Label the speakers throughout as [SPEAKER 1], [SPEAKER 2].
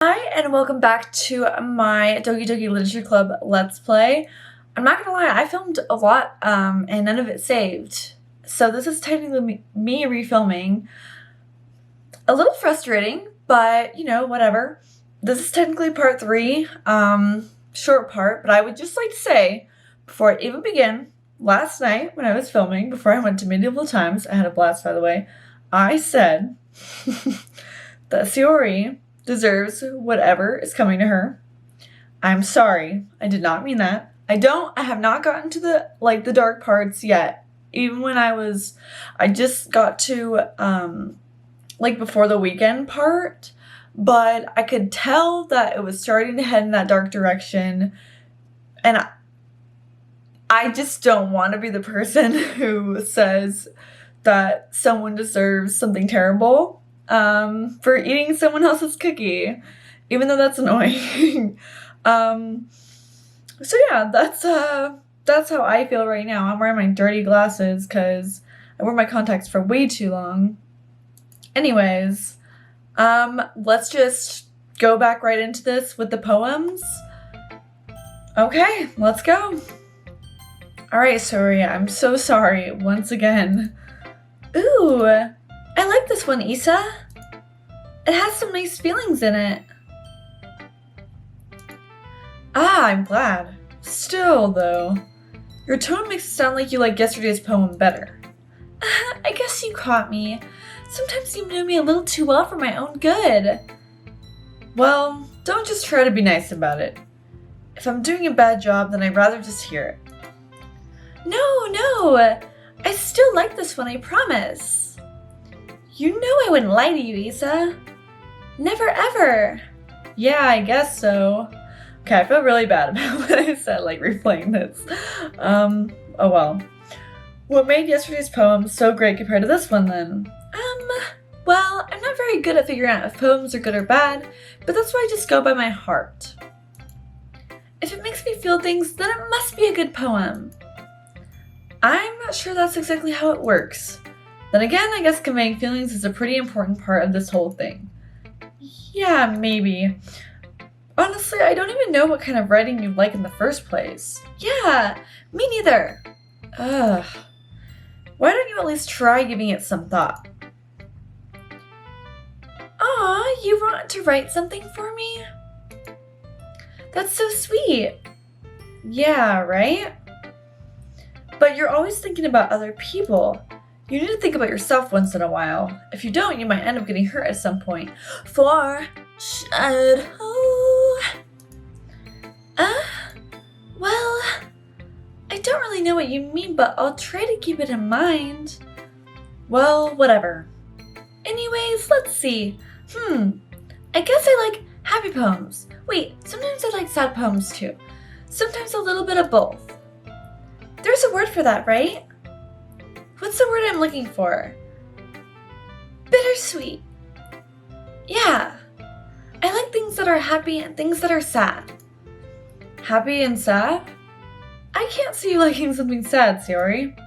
[SPEAKER 1] Hi, and welcome back to my Doki Doki Literature Club Let's Play. I'm not gonna lie, I filmed a lot, and none of it saved. So this is technically me refilming. A little frustrating, but, whatever. This is technically part 3, short part, but I would just like to say, before I even begin, last night when I was filming, before I went to medieval times, I had a blast by the way, I said that Sayori deserves whatever is coming to her. I'm sorry. I did not mean that. I have not gotten to the dark parts yet. Even when I just got to, before the weekend part, but I could tell that it was starting to head in that dark direction, and I just don't want to be the person who says that someone deserves something terrible for eating someone else's cookie, even though that's annoying. So yeah, that's how I feel right now. I'm wearing my dirty glasses because I wore my contacts for way too long. Anyways, let's just go back right into this with the poems. Okay, let's go. Alright, sorry, I'm so sorry once again. Ooh, I like this one, Issa. It has some nice feelings in it. Ah, I'm glad. Still, though, your tone makes it sound like you like yesterday's poem better. I guess you caught me. Sometimes you know me a little too well for my own good. Well, don't just try to be nice about it. If I'm doing a bad job, then I'd rather just hear it. No, I still like this one, I promise. You know I wouldn't lie to you, Issa. Never ever. Yeah, I guess so. Okay, I feel really bad about what I said, replaying this. Oh well. What made yesterday's poem so great compared to this one then? Well, I'm not very good at figuring out if poems are good or bad, but that's why I just go by my heart. If it makes me feel things, then it must be a good poem. I'm not sure that's exactly how it works. Then again, I guess conveying feelings is a pretty important part of this whole thing. Yeah, maybe. Honestly, I don't even know what kind of writing you like in the first place. Yeah, me neither. Ugh. Why don't you at least try giving it some thought? Aw, you want to write something for me? That's so sweet. Yeah, right? But you're always thinking about other people. You need to think about yourself once in a while. If you don't, you might end up getting hurt at some point. Well, I don't really know what you mean, but I'll try to keep it in mind. Well, whatever. Anyways, let's see. I guess I like happy poems. Wait, sometimes I like sad poems too. Sometimes a little bit of both. There's a word for that, right? What's the word I'm looking for? Bittersweet. Yeah. I like things that are happy and things that are sad. Happy and sad? I can't see you liking something sad, Sayori.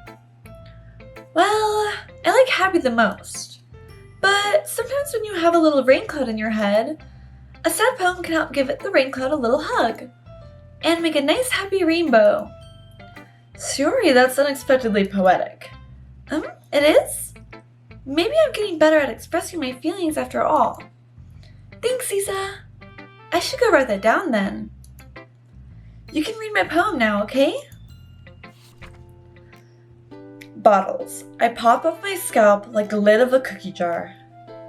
[SPEAKER 1] Well, I like happy the most. But sometimes when you have a little rain cloud in your head, a sad poem can help give the rain cloud a little hug and make a nice happy rainbow. Sayori, that's unexpectedly poetic. It is? Maybe I'm getting better at expressing my feelings after all. Thanks, Issa. I should go write that down then. You can read my poem now, okay? Bottles. I pop off my scalp like the lid of a cookie jar.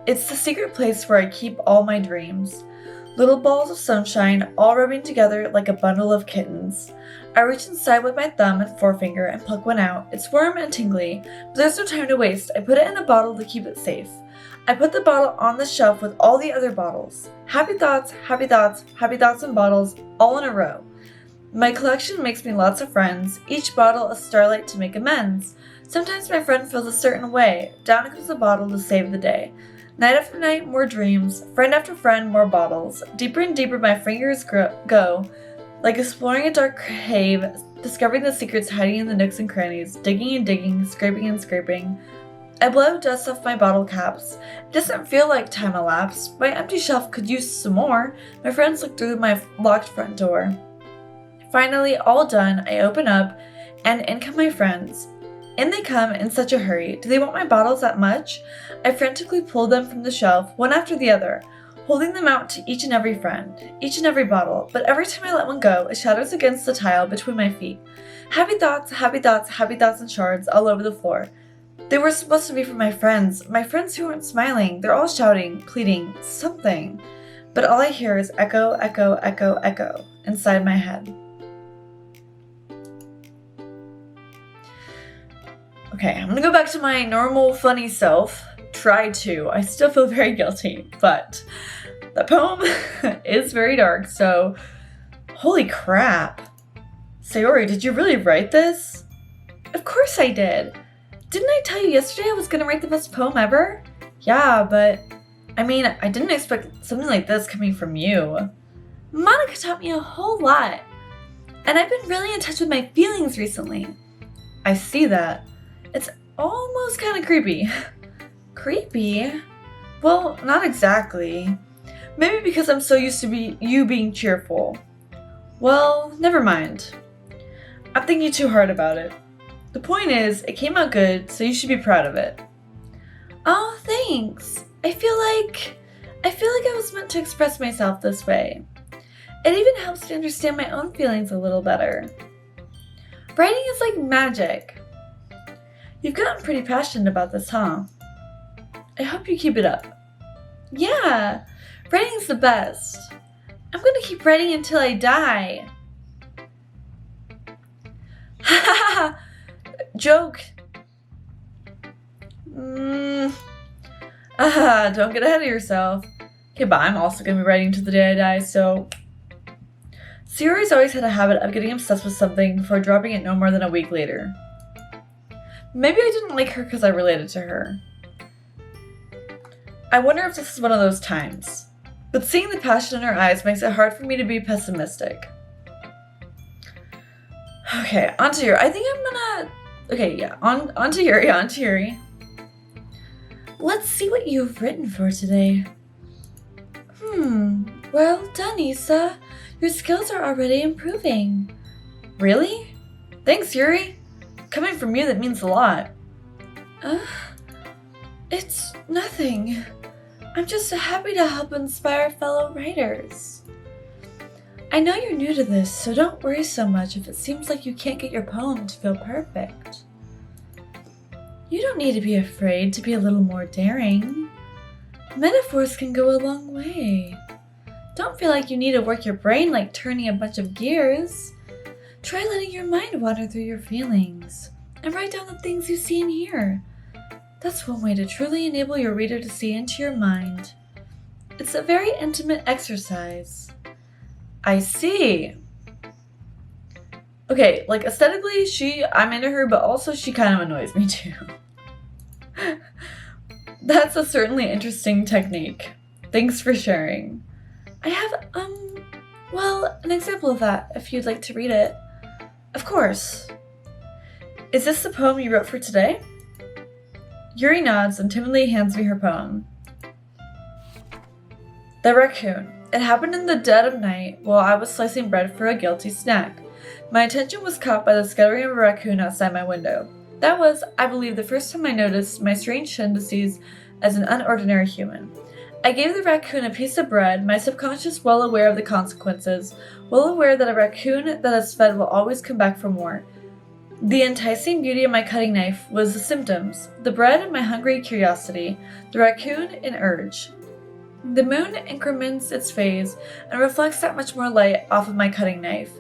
[SPEAKER 1] It's the secret place where I keep all my dreams. Little balls of sunshine all rubbing together like a bundle of kittens. I reach inside with my thumb and forefinger and pluck one out. It's warm and tingly, but there's no time to waste. I put it in a bottle to keep it safe. I put the bottle on the shelf with all the other bottles. Happy thoughts, happy thoughts, happy thoughts and bottles, all in a row. My collection makes me lots of friends, each bottle a starlight to make amends. Sometimes my friend feels a certain way. Down comes the bottle to save the day. Night after night, more dreams. Friend after friend, more bottles. Deeper and deeper my fingers go. Like exploring a dark cave, discovering the secrets hiding in the nooks and crannies, digging and digging, scraping and scraping. I blow dust off my bottle caps. It doesn't feel like time elapsed. My empty shelf could use some more. My friends look through my locked front door. Finally, all done, I open up, and in come my friends. In they come in such a hurry. Do they want my bottles that much? I frantically pull them from the shelf, one after the other, holding them out to each and every friend, each and every bottle, but every time I let one go, it shatters against the tile between my feet. Happy thoughts, happy thoughts, happy thoughts and shards all over the floor. They were supposed to be for my friends who weren't smiling. They're all shouting, pleading, something. But all I hear is echo, echo, echo, echo inside my head. Okay, I'm gonna go back to my normal funny self. Try to. I still feel very guilty, but the poem is very dark, so holy crap. Sayori, did you really write this? Of course I did. Didn't I tell you yesterday I was gonna write the best poem ever? Yeah, but I didn't expect something like this coming from you. Monica taught me a whole lot, and I've been really in touch with my feelings recently. I see that. It's almost kind of creepy. Creepy? Well, not exactly. Maybe because I'm so used to you being cheerful. Well, never mind. I'm thinking too hard about it. The point is, it came out good, so you should be proud of it. Oh, thanks. I feel like I was meant to express myself this way. It even helps to understand my own feelings a little better. Writing is like magic. You've gotten pretty passionate about this, huh? I hope you keep it up. Yeah, writing's the best. I'm gonna keep writing until I die. Ha ha ha! Joke. Don't get ahead of yourself. Okay, but I'm also gonna be writing till the day I die, so... Sayori's always had a habit of getting obsessed with something before dropping it no more than a week later. Maybe I didn't like her because I related to her. I wonder if this is one of those times. But seeing the passion in her eyes makes it hard for me to be pessimistic. Okay, on to Yuri. I think I'm gonna... Okay, yeah, on to Yuri. Let's see what you've written for today. Well done, Issa. Your skills are already improving. Really? Thanks, Yuri. Coming from you, that means a lot. It's nothing. I'm just happy to help inspire fellow writers. I know you're new to this, so don't worry so much if it seems like you can't get your poem to feel perfect. You don't need to be afraid to be a little more daring. Metaphors can go a long way. Don't feel like you need to work your brain like turning a bunch of gears. Try letting your mind wander through your feelings and write down the things you see and hear. That's one way to truly enable your reader to see into your mind. It's a very intimate exercise. I see. Okay, like aesthetically, I'm into her, but also she kind of annoys me too. That's a certainly interesting technique. Thanks for sharing. I have, an example of that, if you'd like to read it. Of course. Is this the poem you wrote for today? Yuri nods and timidly hands me her poem. The Raccoon. It happened in the dead of night while I was slicing bread for a guilty snack. My attention was caught by the scuttering of a raccoon outside my window. That was, I believe, the first time I noticed my strange tendencies as an unordinary human. I gave the raccoon a piece of bread, my subconscious well aware of the consequences, well aware that a raccoon that is fed will always come back for more. The enticing beauty of my cutting knife was the symptoms, the bread my hungry curiosity, the raccoon an urge. The moon increments its phase and reflects that much more light off of my cutting knife,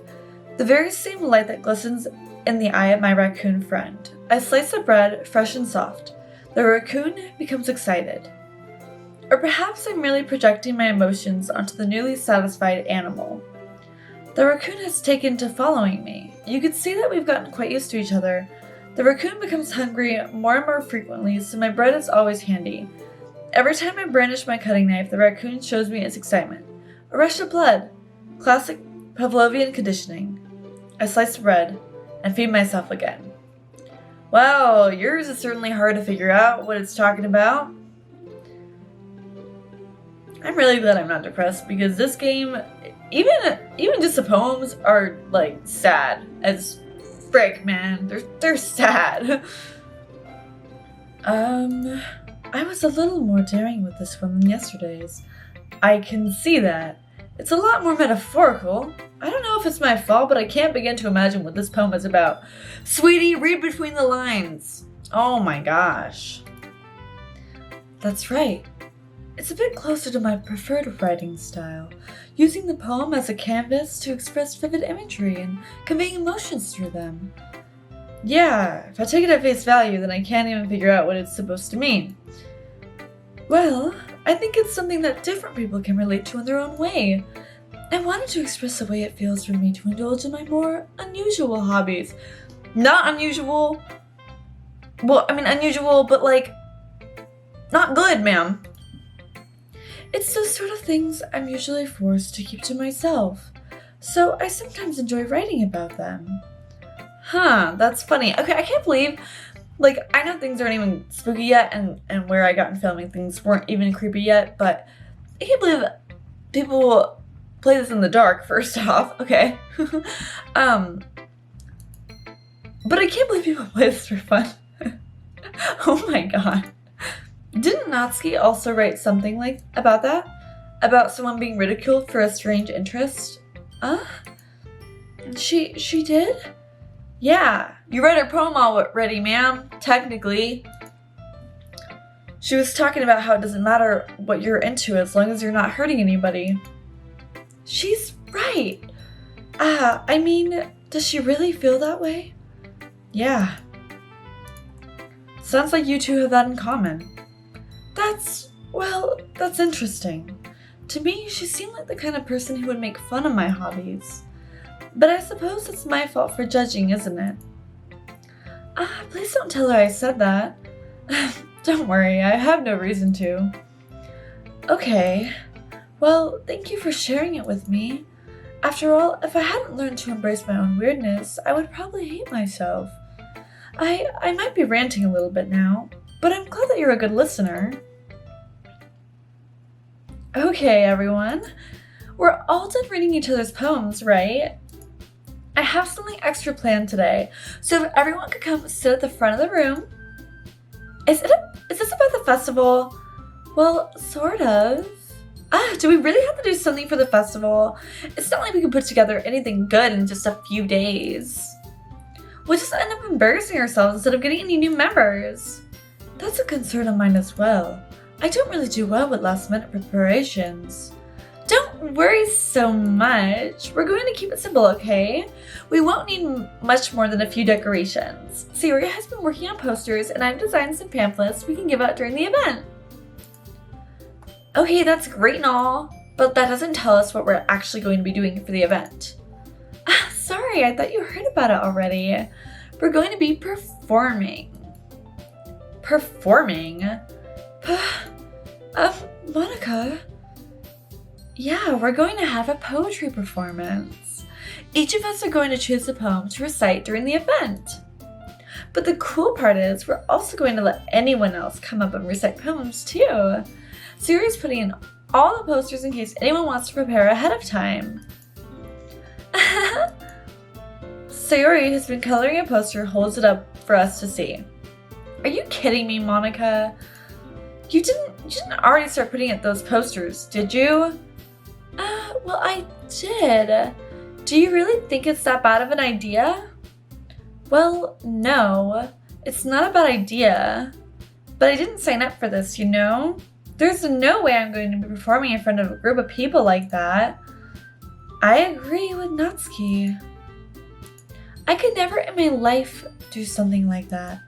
[SPEAKER 1] the very same light that glistens in the eye of my raccoon friend. I slice the bread, fresh and soft. The raccoon becomes excited. Or perhaps I'm merely projecting my emotions onto the newly satisfied animal. The raccoon has taken to following me. You can see that we've gotten quite used to each other. The raccoon becomes hungry more and more frequently, so my bread is always handy. Every time I brandish my cutting knife, the raccoon shows me its excitement. A rush of blood. Classic Pavlovian conditioning. I slice the bread and feed myself again. Well, yours is certainly hard to figure out what it's talking about. I'm really glad I'm not depressed because this game, even just the poems are like sad as frick, man. They're sad. I was a little more daring with this one than yesterday's. I can see that. It's a lot more metaphorical. I don't know if it's my fault, but I can't begin to imagine what this poem is about. Sweetie, read between the lines. Oh my gosh. That's right. It's a bit closer to my preferred writing style, using the poem as a canvas to express vivid imagery and conveying emotions through them. Yeah, if I take it at face value, then I can't even figure out what it's supposed to mean. Well, I think it's something that different people can relate to in their own way. I wanted to express the way it feels for me to indulge in my more unusual hobbies. Not unusual. Well, I mean unusual, but like, not good, ma'am. It's those sort of things I'm usually forced to keep to myself, so I sometimes enjoy writing about them. Huh, that's funny. Okay, I can't believe, like, I know things aren't even spooky yet, and where I got in filming things weren't even creepy yet, but I can't believe people play this in the dark, first off, okay. But I can't believe people play this for fun. Oh my god. Didn't Natsuki also write something like about that? About someone being ridiculed for a strange interest? She did? Yeah, you read her poem already, ma'am, technically. She was talking about how it doesn't matter what you're into as long as you're not hurting anybody. She's right. I mean, does she really feel that way? Yeah. Sounds like you two have that in common. That's interesting. To me, she seemed like the kind of person who would make fun of my hobbies. But I suppose it's my fault for judging, isn't it? Please don't tell her I said that. Don't worry, I have no reason to. Okay. Well, thank you for sharing it with me. After all, if I hadn't learned to embrace my own weirdness, I would probably hate myself. I might be ranting a little bit now, but I'm glad that you're a good listener. Okay, everyone. We're all done reading each other's poems, right? I have something extra planned today, so if everyone could come sit at the front of the room. Is this about the festival? Well, sort of. Do we really have to do something for the festival? It's not like we can put together anything good in just a few days. We'll just end up embarrassing ourselves instead of getting any new members. That's a concern of mine as well. I don't really do well with last-minute preparations. Don't worry so much. We're going to keep it simple, okay? We won't need much more than a few decorations. Sayori has been working on posters, and I've designed some pamphlets we can give out during the event. Okay, that's great and all, but that doesn't tell us what we're actually going to be doing for the event. Sorry, I thought you heard about it already. We're going to be performing. Performing? Monica? Yeah, we're going to have a poetry performance. Each of us are going to choose a poem to recite during the event. But the cool part is we're also going to let anyone else come up and recite poems too. Sayori's putting in all the posters in case anyone wants to prepare ahead of time. Sayori has been coloring a poster, holds it up for us to see. Are you kidding me, Monica? You didn't already start putting up those posters, did you? Well, I did. Do you really think it's that bad of an idea? Well, no. It's not a bad idea. But I didn't sign up for this, you know? There's no way I'm going to be performing in front of a group of people like that. I agree with Natsuki. I could never in my life do something like that.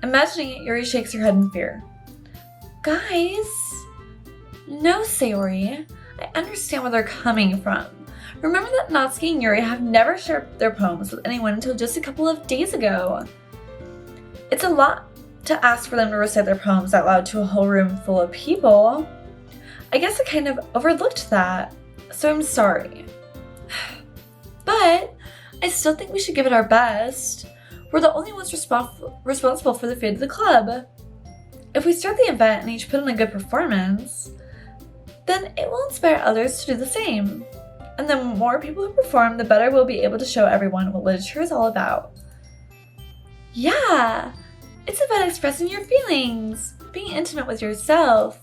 [SPEAKER 1] Imagining it, Yuri shakes her head in fear. Guys! No, Sayori. I understand where they're coming from. Remember that Natsuki and Yuri have never shared their poems with anyone until just a couple of days ago. It's a lot to ask for them to recite their poems out loud to a whole room full of people. I guess I kind of overlooked that, so I'm sorry. But I still think we should give it our best. We're the only ones responsible for the fate of the club. If we start the event and each put in a good performance, then it will inspire others to do the same. And the more people who perform, the better we'll be able to show everyone what literature is all about. Yeah, it's about expressing your feelings, being intimate with yourself,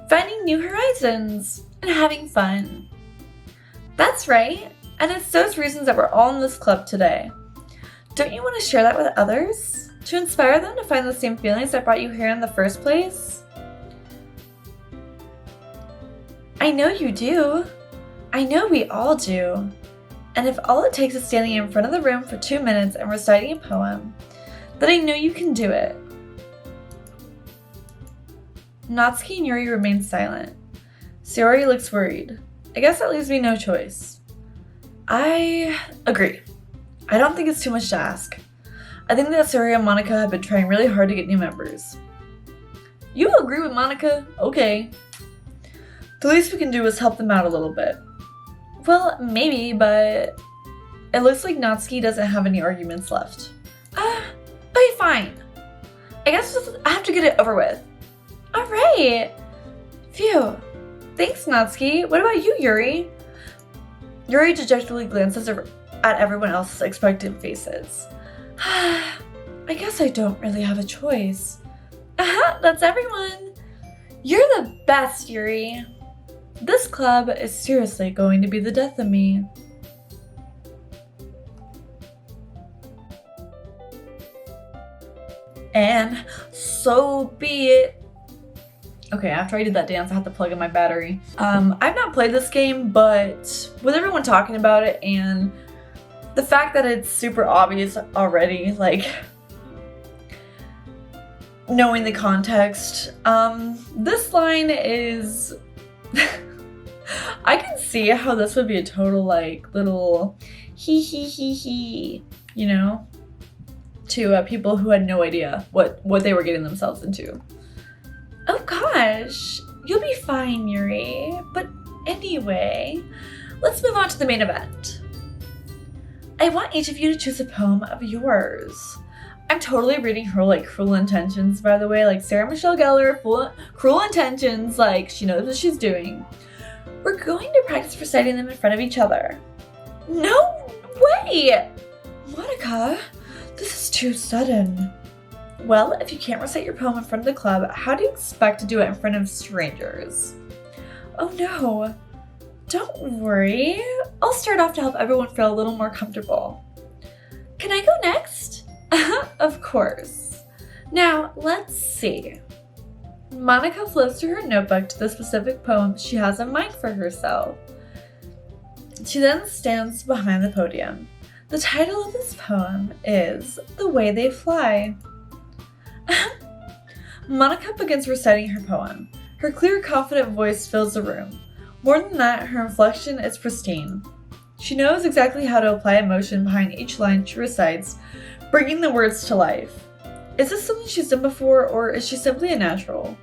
[SPEAKER 1] finding new horizons, and having fun. That's right, and it's those reasons that we're all in this club today. Don't you want to share that with others? To inspire them to find the same feelings that brought you here in the first place? I know you do. I know we all do. And if all it takes is standing in front of the room for 2 minutes and reciting a poem, then I know you can do it. Natsuki and Yuri remain silent. Sayori looks worried. I guess that leaves me no choice. I agree. I don't think it's too much to ask. I think that Sayori and Monika have been trying really hard to get new members. You agree with Monika? Okay. The least we can do is help them out a little bit. Well, maybe, but it looks like Natsuki doesn't have any arguments left. Okay, fine. I guess I have to get it over with. Alright. Phew. Thanks, Natsuki. What about you, Yuri? Yuri dejectedly glances at everyone else's expectant faces. I guess I don't really have a choice. That's everyone. You're the best, Yuri. This club is seriously going to be the death of me. And so be it. Okay, after I did that dance, I had to plug in my battery. I've not played this game, but with everyone talking about it and the fact that it's super obvious already, like, knowing the context, this line is... I can see how this would be a total, like, little he, you know, to people who had no idea what they were getting themselves into. Oh gosh, you'll be fine, Yuri. But anyway, let's move on to the main event. I want each of you to choose a poem of yours. I'm totally reading her, like, Cruel Intentions, by the way. Like, Sarah Michelle Gellar, Cruel Intentions, like, she knows what she's doing. We're going to practice reciting them in front of each other. No way! Monika, this is too sudden. Well, if you can't recite your poem in front of the club, how do you expect to do it in front of strangers? Oh no. Don't worry. I'll start off to help everyone feel a little more comfortable. Can I go next? Of course. Now, let's see. Monika flips through her notebook to the specific poem she has in mind for herself. She then stands behind the podium. The title of this poem is The Way They Fly. Monika begins reciting her poem. Her clear, confident voice fills the room. More than that, her inflection is pristine. She knows exactly how to apply emotion behind each line she recites, bringing the words to life. Is this something she's done before, or is she simply a natural?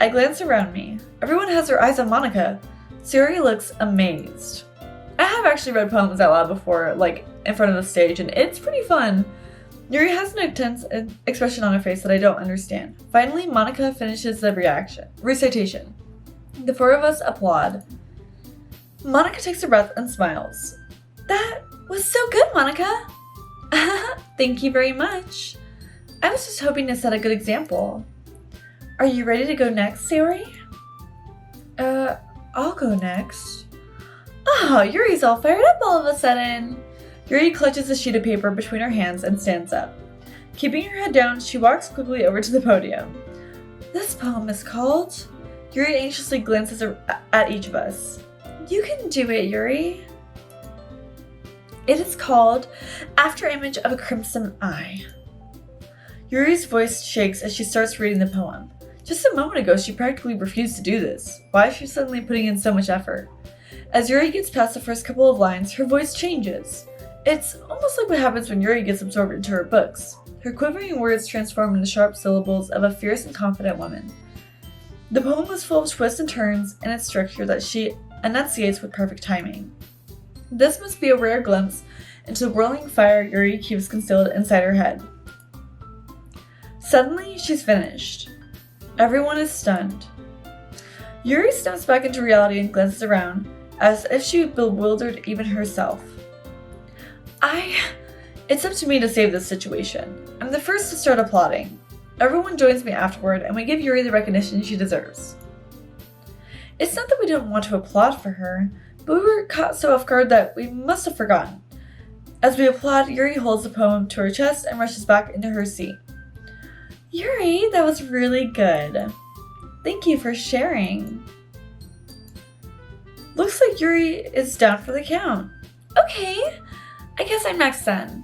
[SPEAKER 1] I glance around me. Everyone has their eyes on Monika. Sayori looks amazed. I have actually read poems out loud before, like, in front of the stage, and it's pretty fun. Yuri has an intense expression on her face that I don't understand. Finally, Monika finishes the recitation. The four of us applaud. Monika takes a breath and smiles. That was so good, Monika! Thank you very much. I was just hoping to set a good example. Are you ready to go next, Sayori? I'll go next. Oh, Yuri's all fired up all of a sudden. Yuri clutches a sheet of paper between her hands and stands up. Keeping her head down, she walks quickly over to the podium. This poem is called... Yuri anxiously glances at each of us. You can do it, Yuri. It is called After Image of a Crimson Eye. Yuri's voice shakes as she starts reading the poem. Just a moment ago, she practically refused to do this. Why is she suddenly putting in so much effort? As Yuri gets past the first couple of lines, her voice changes. It's almost like what happens when Yuri gets absorbed into her books. Her quivering words transform into sharp syllables of a fierce and confident woman. The poem was full of twists and turns in its structure that she enunciates with perfect timing. This must be a rare glimpse into the whirling fire Yuri keeps concealed inside her head. Suddenly, she's finished. Everyone is stunned. Yuri steps back into reality and glances around, as if she bewildered even herself. It's up to me to save this situation. I'm the first to start applauding. Everyone joins me afterward, and we give Yuri the recognition she deserves. It's not that we didn't want to applaud for her, but we were caught so off guard that we must have forgotten. As we applaud, Yuri holds the poem to her chest and rushes back into her seat. Yuri, that was really good. Thank you for sharing. Looks like Yuri is down for the count. Okay, I guess I'm next then.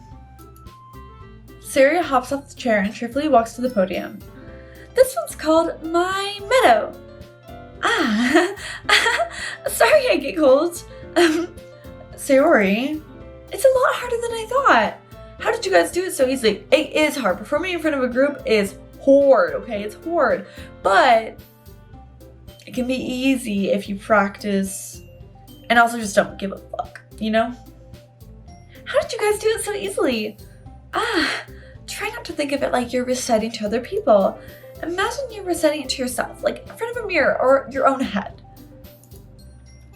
[SPEAKER 1] Saria hops off the chair and cheerfully walks to the podium. This one's called My Meadow. Sorry I giggled. Sayori, it's a lot harder than I thought. How did you guys do it so easily? It is hard. Performing in front of a group is hard, okay? It's hard. But it can be easy if you practice and also just don't give a fuck, you know? How did you guys do it so easily? Try not to think of it like you're reciting to other people. Imagine you're reciting it to yourself, like in front of a mirror or your own head.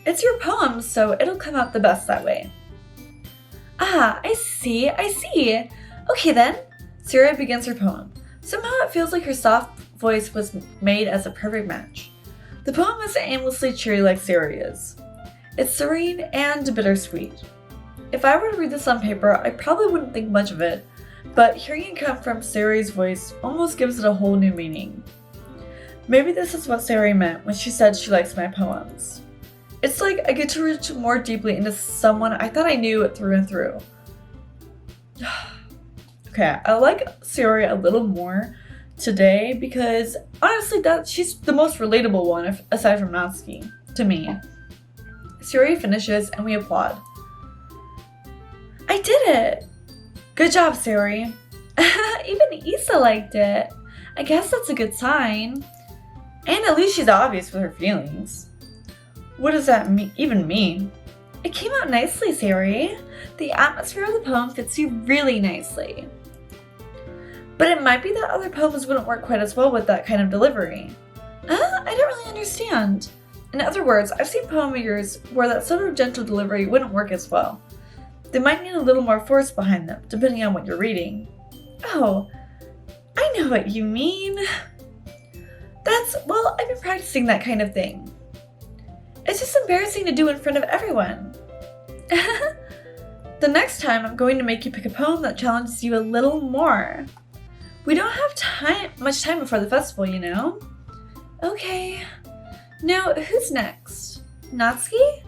[SPEAKER 1] It's your poem, so it'll come out the best that way. I see. Okay then. Saria begins her poem. Somehow it feels like her soft voice was made as a perfect match. The poem is aimlessly cheery like Saria's. It's serene and bittersweet. If I were to read this on paper, I probably wouldn't think much of it, but hearing it come from Sari's voice almost gives it a whole new meaning. Maybe this is what Sari meant when she said she likes my poems. It's like I get to reach more deeply into someone I thought I knew through and through. Okay, I like Sari a little more today because honestly she's the most relatable one aside from Natsuki, to me. Sari finishes and we applaud. I did it! Good job, Sari. Even Issa liked it. I guess that's a good sign. And at least she's obvious with her feelings. What does that even mean? It came out nicely, Sari. The atmosphere of the poem fits you really nicely. But it might be that other poems wouldn't work quite as well with that kind of delivery. I don't really understand. In other words, I've seen poem of yours where that sort of gentle delivery wouldn't work as well. They might need a little more force behind them, depending on what you're reading. Oh, I know what you mean. Well, I've been practicing that kind of thing. It's just embarrassing to do in front of everyone. The next time, I'm going to make you pick a poem that challenges you a little more. We don't have much time before the festival, you know? Okay. Now, who's next? Natsuki?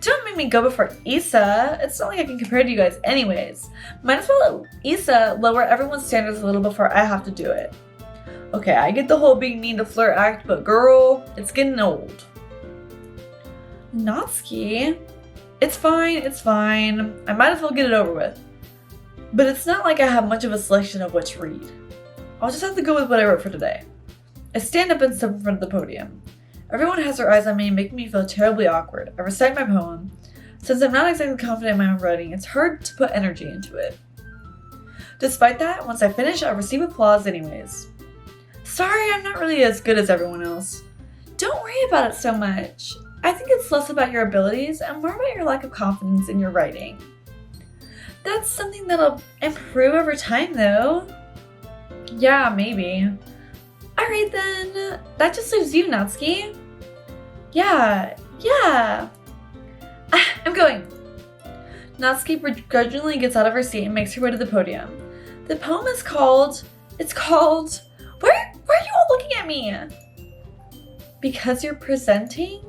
[SPEAKER 1] Don't make me go before Issa. It's not like I can compare to you guys anyways. Might as well let Issa lower everyone's standards a little before I have to do it. Okay, I get the whole being mean to flirt act, but girl, it's getting old. Natsuki? It's fine. I might as well get it over with. But it's not like I have much of a selection of what to read. I'll just have to go with what I wrote for today. I stand up and step in front of the podium. Everyone has their eyes on me, making me feel terribly awkward. I recite my poem. Since I'm not exactly confident in my own writing, it's hard to put energy into it. Despite that, once I finish, I receive applause anyways. Sorry, I'm not really as good as everyone else. Don't worry about it so much. I think it's less about your abilities and more about your lack of confidence in your writing. That's something that'll improve over time, though. Yeah, maybe. Alright then, that just leaves you, Natsuki. Yeah. I'm going. Natsuki begrudgingly gets out of her seat and makes her way to the podium. The poem is called... Why are you all looking at me? Because you're presenting?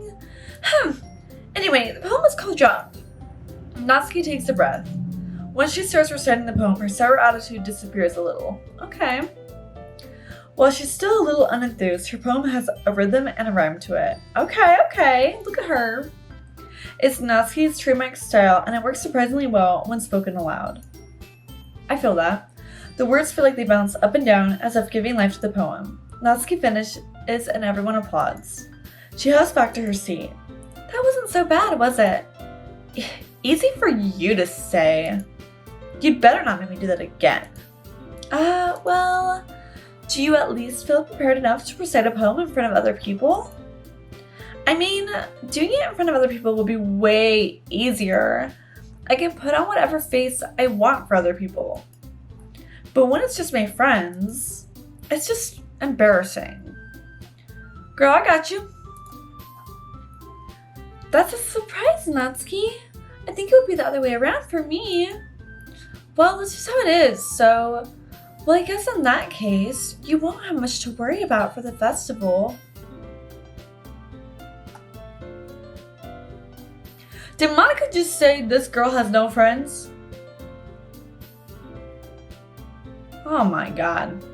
[SPEAKER 1] Anyway, the poem is called Jump. Natsuki takes a breath. Once she starts reciting the poem, her sour attitude disappears a little. Okay. While she's still a little unenthused, her poem has a rhythm and a rhyme to it. Okay, look at her. It's Natsuki's trademark style, and it works surprisingly well when spoken aloud. I feel that. The words feel like they bounce up and down as if giving life to the poem. Natsuki finishes and everyone applauds. She hops back to her seat. That wasn't so bad, was it? Easy for you to say. You'd better not make me do that again. Well, do you at least feel prepared enough to recite a poem in front of other people? I mean, doing it in front of other people will be way easier. I can put on whatever face I want for other people. But when it's just my friends, it's just embarrassing. Girl, I got you. That's a surprise, Natsuki. I think it would be the other way around for me. Well, that's just how it is, so... Well, I guess in that case, you won't have much to worry about for the festival. Did Monica just say this girl has no friends? Oh my god.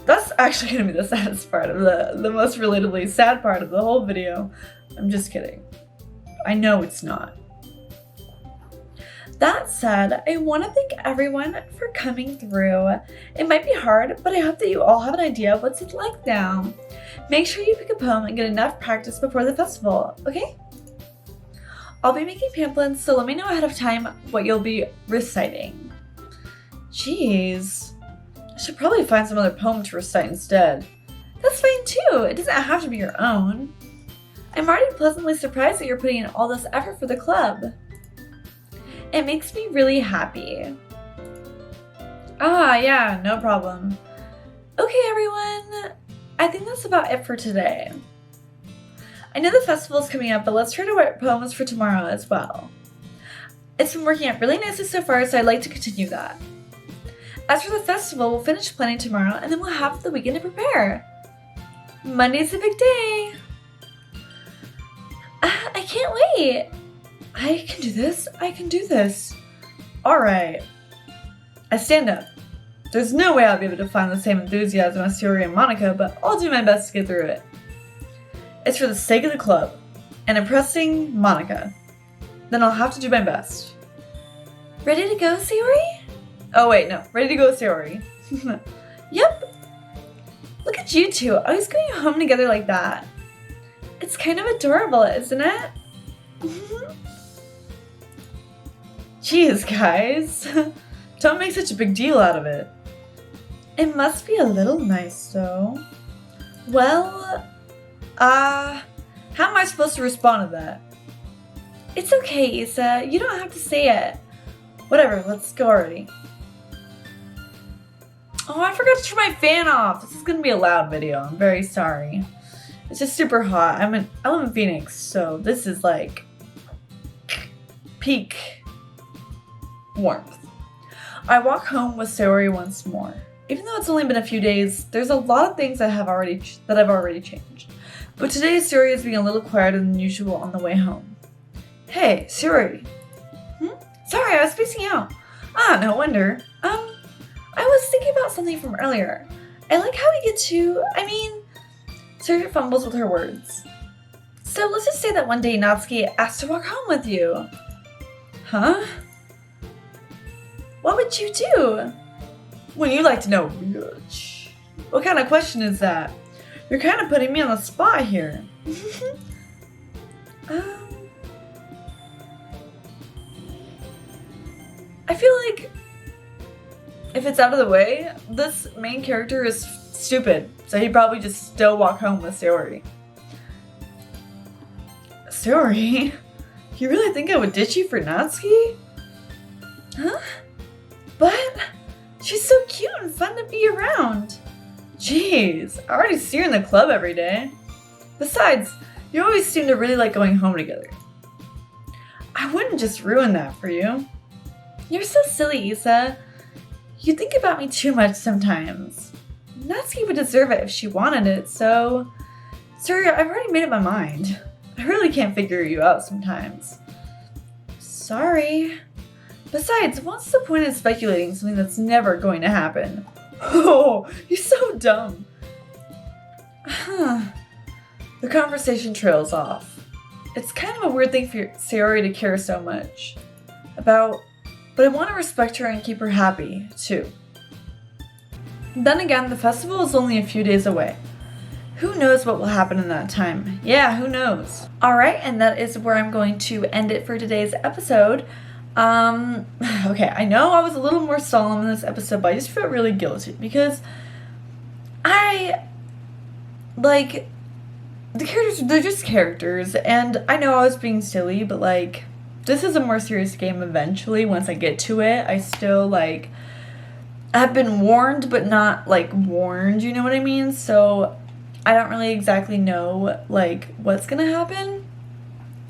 [SPEAKER 1] That's actually gonna be the saddest part of the most relatably sad part of the whole video. I'm just kidding. I know it's not. That said, I want to thank everyone for coming through. It might be hard, but I hope that you all have an idea of what's it like now. Make sure you pick a poem and get enough practice before the festival, okay? I'll be making pamphlets, so let me know ahead of time what you'll be reciting. Jeez. I should probably find some other poem to recite instead. That's fine too, it doesn't have to be your own. I'm already pleasantly surprised that you're putting in all this effort for the club. It makes me really happy. Ah, yeah, no problem. Okay, everyone. I think that's about it for today. I know the festival's coming up, but let's try to write poems for tomorrow as well. It's been working out really nicely so far, so I'd like to continue that. As for the festival, we'll finish planning tomorrow, and then we'll have the weekend to prepare. Monday's a big day. I can't wait. I can do this. I can do this. Alright. I stand up. There's no way I'll be able to find the same enthusiasm as Sayori and Monica, but I'll do my best to get through it. It's for the sake of the club, and impressing Monica. Then I'll have to do my best. Ready to go, Sayori? Oh wait, no. Ready to go, Sayori. Yep. Look at you two, always going home together like that. It's kind of adorable, isn't it? Jeez, guys. Don't make such a big deal out of it. It must be a little nice, though. Well, how am I supposed to respond to that? It's okay, Issa. You don't have to say it. Whatever, let's go already. Oh, I forgot to turn my fan off. This is gonna be a loud video. I'm very sorry. It's just super hot. I live in Phoenix, so this is like peak warmth. I walk home with Sayori once more. Even though it's only been a few days, there's a lot of things that I've already changed. But today Sayori is being a little quieter than usual on the way home. Hey, Sayori. Sorry, I was spacing out. Ah, no wonder. I was thinking about something from earlier. I like how we get to, Sayori fumbles with her words. So let's just say that one day Natsuki asked to walk home with you. Huh? What would you do? Wouldn't you like to know, bitch? What kind of question is that? You're kind of putting me on the spot here. I feel like if it's out of the way, this main character is stupid, so he'd probably just still walk home with Sayori. Sayori? You really think I would ditch you for Natsuki? Huh? But she's so cute and fun to be around. Jeez, I already see her in the club every day. Besides, you always seem to really like going home together. I wouldn't just ruin that for you. You're so silly, Issa. You think about me too much sometimes. Natsuki would deserve it if she wanted it, so... Sorry, I've already made up my mind. I really can't figure you out sometimes. Sorry. Besides, what's the point of speculating something that's never going to happen? Oh, you're so dumb. The conversation trails off. It's kind of a weird thing for Sayori to care so much about, but I want to respect her and keep her happy, too. Then again, the festival is only a few days away. who knows what will happen in that time? Yeah, who knows? All right, and that is where I'm going to end it for today's episode. Okay, I know I was a little more solemn in this episode, but I just feel really guilty because the characters, they're just characters, and I know I was being silly, but, like, this is a more serious game eventually. Once I get to it, I still, like, I've been warned, but not, like, warned, you know what I mean? So, I don't really exactly know, like, what's gonna happen.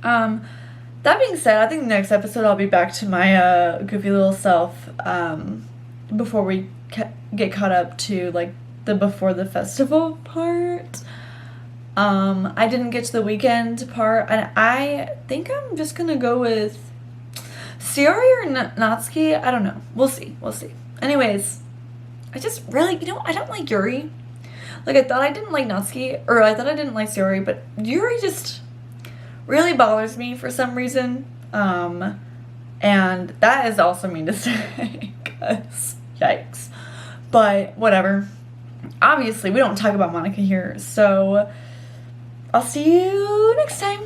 [SPEAKER 1] That being said, I think the next episode I'll be back to my, goofy little self, before we get caught up to, like, the before the festival part. I didn't get to the weekend part, and I think I'm just gonna go with Sayori or Natsuki. I don't know. We'll see. Anyways, I just really, I don't like Yuri. Like, I thought I didn't like Natsuki, or I thought I didn't like Sayori, but Yuri just really bothers me for some reason. And that is also mean to say, 'cause yikes. But whatever. Obviously, we don't talk about Monica here, so I'll see you next time.